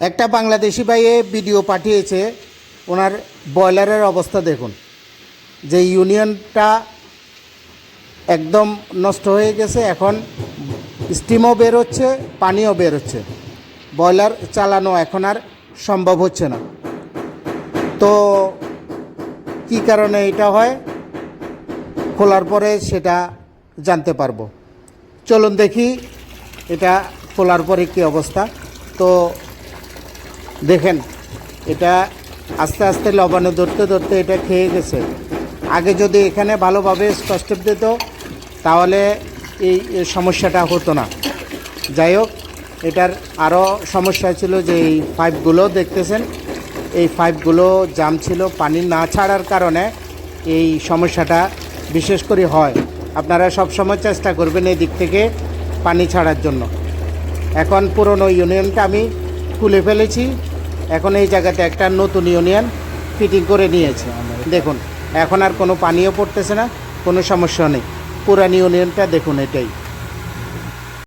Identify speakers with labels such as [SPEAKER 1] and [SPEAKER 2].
[SPEAKER 1] একটা বাংলাদেশি ভাইয়ে ভিডিও পাঠিয়েছে, ওনার বয়লারের অবস্থা দেখুন, যে ইউনিয়নটা একদম নষ্ট হয়ে গেছে। এখন স্টিমও বের হচ্ছে, পানিও বের হচ্ছে, বয়লার চালানো এখন আর সম্ভব হচ্ছে না। তো কি কারণে এটা হয়, খোলার পরে সেটা জানতে পারবো। চলুন দেখি এটা খোলার পরে কী অবস্থা। তো দেখেন, এটা আস্তে আস্তে লবণে ধরতে ধরতে এটা খেয়ে গেছে। আগে যদি এখানে ভালোভাবে স্কচ দিত তাহলে এই সমস্যাটা হতো না। যাই হোক, এটার আরও সমস্যা ছিল যে এই পাইপগুলো দেখতেছেন, এই পাইপগুলো জাম ছিল, পানি না ছাড়ার কারণে এই সমস্যাটা বিশেষ করে হয়। আপনারা সব সময় চেষ্টা করবেন এই দিক থেকে পানি ছাড়ার জন্য। এখন পুরনো ইউনিয়নটা আমি খুলে ফেলেছি, এখন এই জায়গাতে একটা নতুন ইউনিয়ন ফিটিং করে নিয়েছে। দেখুন, এখন আর কোনো পানিও পড়তেছে না, কোনো সমস্যা নেই। পুরান ইউনিয়নটা দেখুন, এটাই।